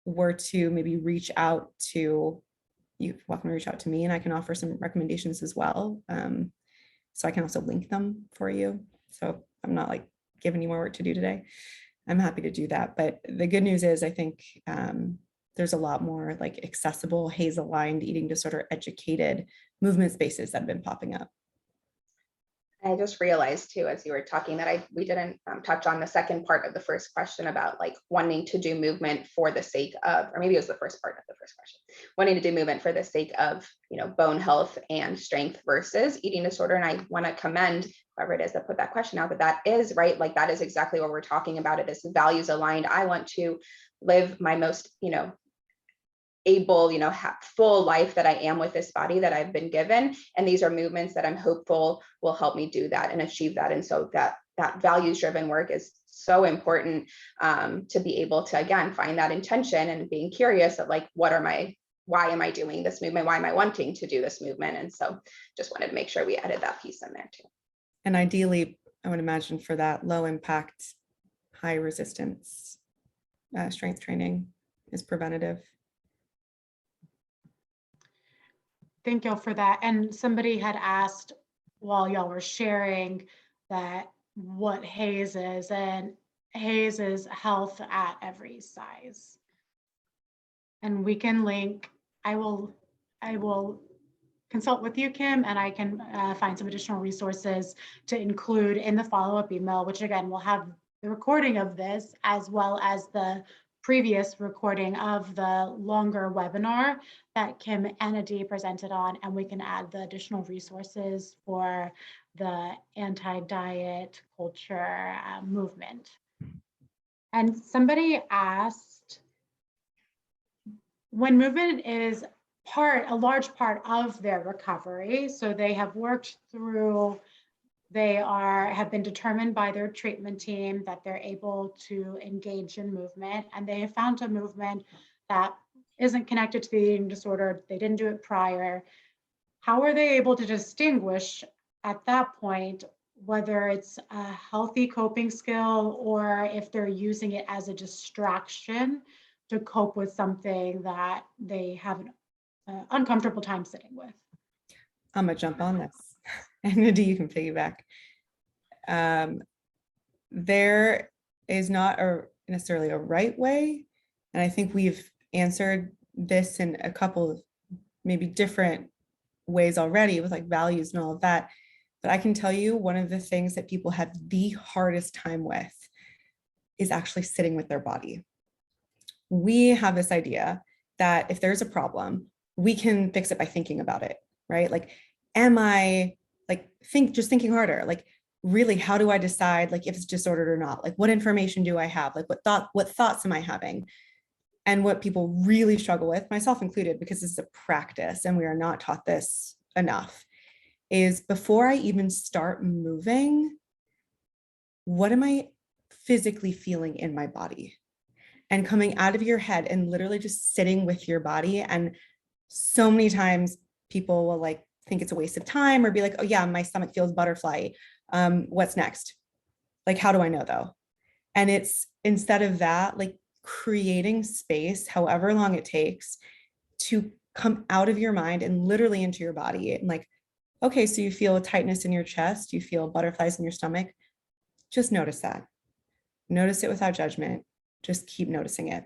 were to maybe reach out to, you're welcome to reach out to me, and I can offer some recommendations as well. So I can also link them for you. So I'm not like giving you more work to do today. I'm happy to do that. But the good news is I think there's a lot more like accessible, HAES aligned, eating disorder educated movement spaces that have been popping up. I just realized too, as you were talking, that we didn't touch on the second part of the first question about like wanting to do movement for the sake of, or maybe it was the first part of the first question, wanting to do movement for the sake of, bone health and strength versus eating disorder. And I want to commend whoever it is that put that question out, but that is right. Like that is exactly what we're talking about. It is values aligned. I want to live my most, able, full life that I am with this body that I've been given. And these are movements that I'm hopeful will help me do that and achieve that. And so that values driven work is so important to be able to, again, find that intention and being curious of like, why am I doing this movement? Why am I wanting to do this movement? And so just wanted to make sure we added that piece in there too. And ideally, I would imagine for that low impact, high resistance strength training is preventative. Thank y'all for that. And somebody had asked while y'all were sharing that what HAES is, and HAES is health at every size. And we can link, I will consult with you, Kim, and I can find some additional resources to include in the follow-up email, which again, will have the recording of this as well as the previous recording of the longer webinar that Kim and Adee presented on, and we can add the additional resources for the anti-diet culture movement. And somebody asked, when movement is a large part of their recovery, so they have worked through, have been determined by their treatment team that they're able to engage in movement, and they have found a movement that isn't connected to the eating disorder. They didn't do it prior. How are they able to distinguish at that point whether it's a healthy coping skill or if they're using it as a distraction to cope with something that they have an uncomfortable time sitting with? I'm gonna jump on this. And Adee, you can piggyback. There is not necessarily a right way. And I think we've answered this in a couple of maybe different ways already with like values and all of that. But I can tell you one of the things that people have the hardest time with is actually sitting with their body. We have this idea that if there's a problem, we can fix it by thinking about it, right? Like, am I just thinking harder? Like, really, how do I decide like if it's disordered or not? Like, what information do I have? Like, what thoughts am I having? And what people really struggle with, myself included, because this is a practice and we are not taught this enough, is before I even start moving, what am I physically feeling in my body? And coming out of your head and literally just sitting with your body. And so many times people will like think it's a waste of time or be like, oh yeah, my stomach feels butterfly. What's next? Like, how do I know though? And it's, instead of that, like creating space, however long it takes, to come out of your mind and literally into your body. And like, okay, so you feel a tightness in your chest, you feel butterflies in your stomach. Just notice that. Notice it without judgment. Just keep noticing it.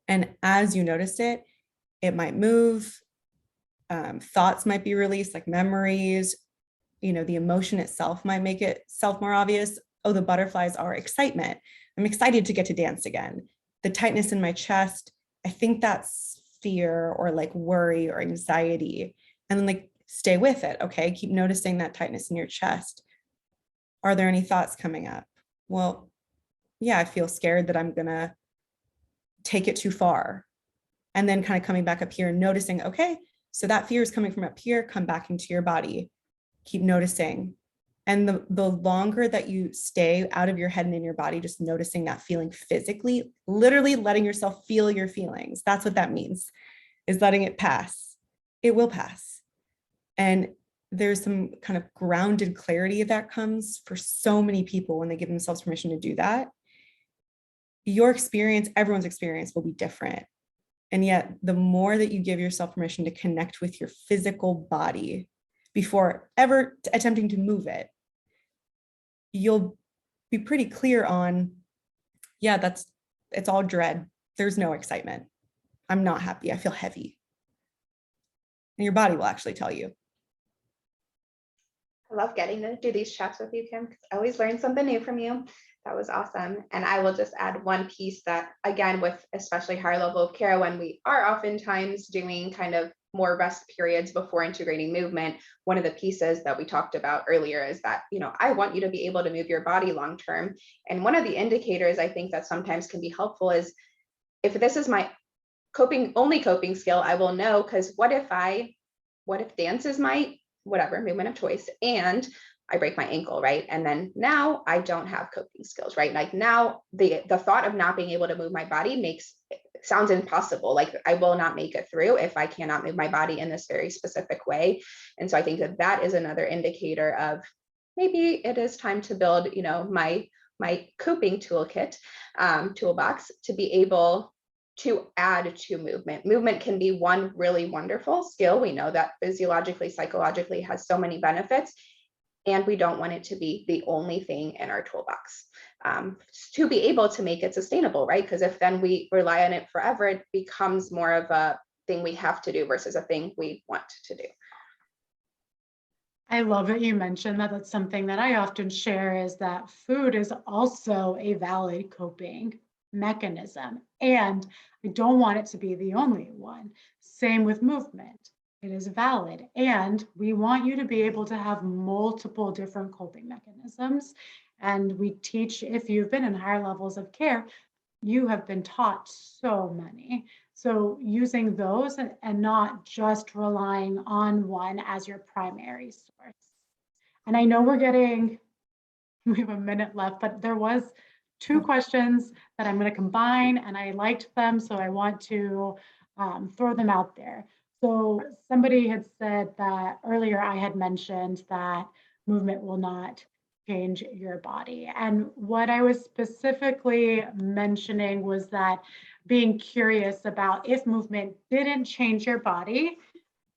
And as you notice it, it might move. Thoughts might be released, like memories. The emotion itself might make itself more obvious. Oh, the butterflies are excitement. I'm excited to get to dance again. The tightness in my chest, I think that's fear or like worry or anxiety. And then like stay with it. Okay, keep noticing that tightness in your chest. Are there any thoughts coming up? Well, yeah, I feel scared that I'm gonna take it too far. And then kind of coming back up here and noticing, okay, so that fear is coming from up here, come back into your body. Keep noticing. And the longer that you stay out of your head and in your body, just noticing that feeling physically, literally letting yourself feel your feelings. That's what that means, is letting it pass. It will pass. And there's some kind of grounded clarity that comes for so many people when they give themselves permission to do that. Your experience, everyone's experience will be different. And yet the more that you give yourself permission to connect with your physical body before ever attempting to move it, you'll be pretty clear on, yeah, it's all dread. There's no excitement. I'm not happy. I feel heavy. And your body will actually tell you. I love getting to do these chats with you, Kim, because I always learn something new from you. That was awesome. And I will just add one piece that, again, with especially higher level of care, when we are oftentimes doing kind of more rest periods before integrating movement, one of the pieces that we talked about earlier is that, I want you to be able to move your body long term. And one of the indicators I think that sometimes can be helpful is, if this is my only coping skill, I will know, because what if dance is my movement of choice, and I break my ankle, right? And then now I don't have coping skills, right? Like now the thought of not being able to move my body sounds impossible. Like I will not make it through if I cannot move my body in this very specific way. And so I think that is another indicator of maybe it is time to build, my coping toolkit, toolbox, to be able to add to movement. Movement can be one really wonderful skill. We know that physiologically, psychologically has so many benefits, and we don't want it to be the only thing in our toolbox, to be able to make it sustainable, right? Because if then we rely on it forever, it becomes more of a thing we have to do versus a thing we want to do. I love that you mentioned that. That's something that I often share, is that food is also a valid coping mechanism. And I don't want it to be the only one. Same with movement. It is valid. And we want you to be able to have multiple different coping mechanisms. And we teach, if you've been in higher levels of care, you have been taught so many. So using those and not just relying on one as your primary source. And I know we have a minute left, but there was two questions that I'm going to combine, and I liked them, so I want to throw them out there. So somebody had said that earlier I had mentioned that movement will not change your body. And what I was specifically mentioning was that being curious about, if movement didn't change your body,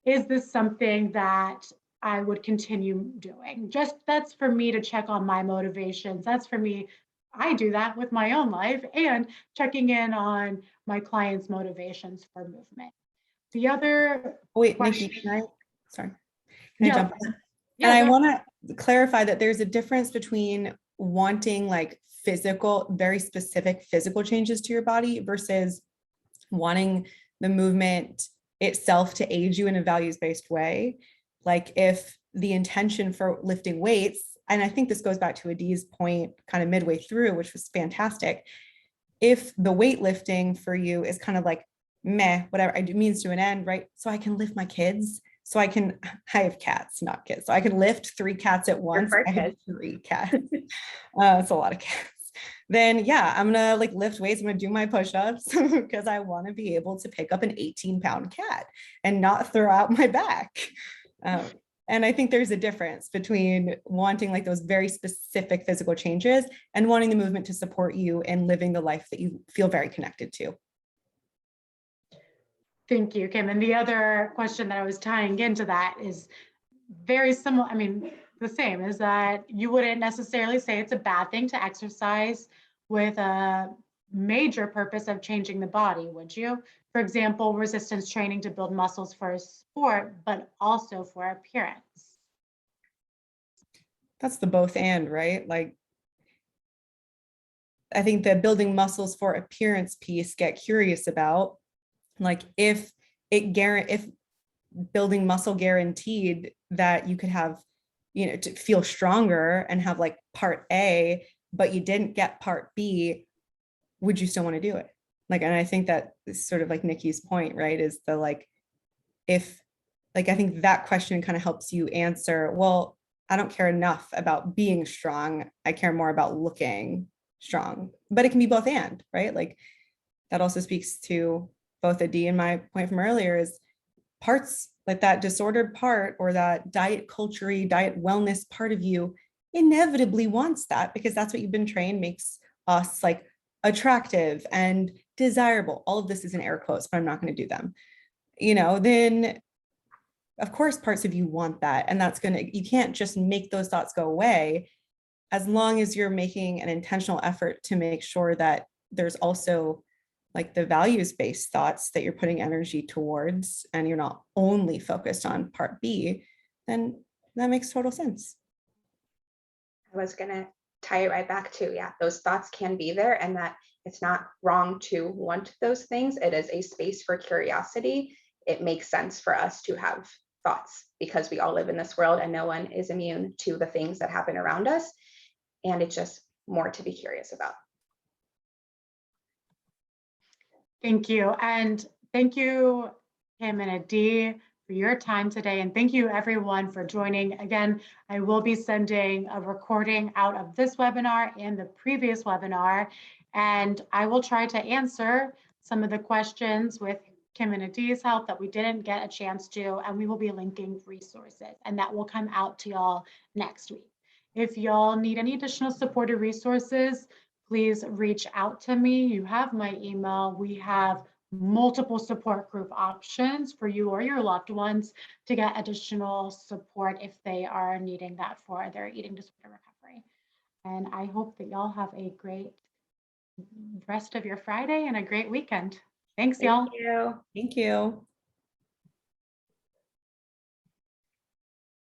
is this something that I would continue doing? Just that's for me to check on my motivations. That's for me. I do that with my own life, and checking in on my clients' motivations for movement. The other Wait, question, Niki, sorry. Can I jump in? Yeah, and I want to clarify that there's a difference between wanting like very specific physical changes to your body versus wanting the movement itself to aid you in a values-based way. Like if the intention for lifting weights, and I think this goes back to Adee's point kind of midway through, which was fantastic. If the weightlifting for you is kind of like, meh, whatever, it means to an end, right? So I can lift my kids. So I have cats, not kids. So I can lift 3 cats at once. I have 3 cats. It's a lot of cats. Then yeah, I'm gonna like lift weights. I'm gonna do my push-ups because I want to be able to pick up an 18-pound cat and not throw out my back. And I think there's a difference between wanting like those very specific physical changes and wanting the movement to support you and living the life that you feel very connected to. Thank you, Kim. And the other question that I was tying into that is very similar. I mean, the same, is that you wouldn't necessarily say it's a bad thing to exercise with a major purpose of changing the body, would you? For example, resistance training to build muscles for a sport, but also for appearance. That's the both and, right? Like, I think the building muscles for appearance piece, get curious about, like if building muscle guaranteed that you could have, to feel stronger and have like part A, but you didn't get part B, would you still want to do it? Like, and I think that is sort of like Niki's point, right? Is the like, if like, I think that question kind of helps you answer, well, I don't care enough about being strong. I care more about looking strong, but it can be both and, right? Like that also speaks to both Adee and my point from earlier is parts like that disordered part or that diet culture-y, diet wellness part of you inevitably wants that because that's what you've been trained makes us like attractive and desirable. All of this is in air quotes, but I'm not going to do them. Then of course parts of you want that. And you can't just make those thoughts go away as long as you're making an intentional effort to make sure that there's also like the values-based thoughts that you're putting energy towards and you're not only focused on part B, then that makes total sense. I was going to tie it right back to, yeah, those thoughts can be there and that it's not wrong to want those things. It is a space for curiosity. It makes sense for us to have thoughts because we all live in this world and no one is immune to the things that happen around us. And it's just more to be curious about. Thank you. And thank you, Kim and Adee, for your time today. And thank you everyone for joining. Again, I will be sending a recording out of this webinar and the previous webinar, and I will try to answer some of the questions with Kim and Adee's help that we didn't get a chance to, and we will be linking resources, and that will come out to y'all next week. If y'all need any additional support or resources, please reach out to me. You have my email. We have multiple support group options for you or your loved ones to get additional support if they are needing that for their eating disorder recovery. And I hope that y'all have a great rest of your Friday and a great weekend. Thanks, y'all. Thank you. Thank you.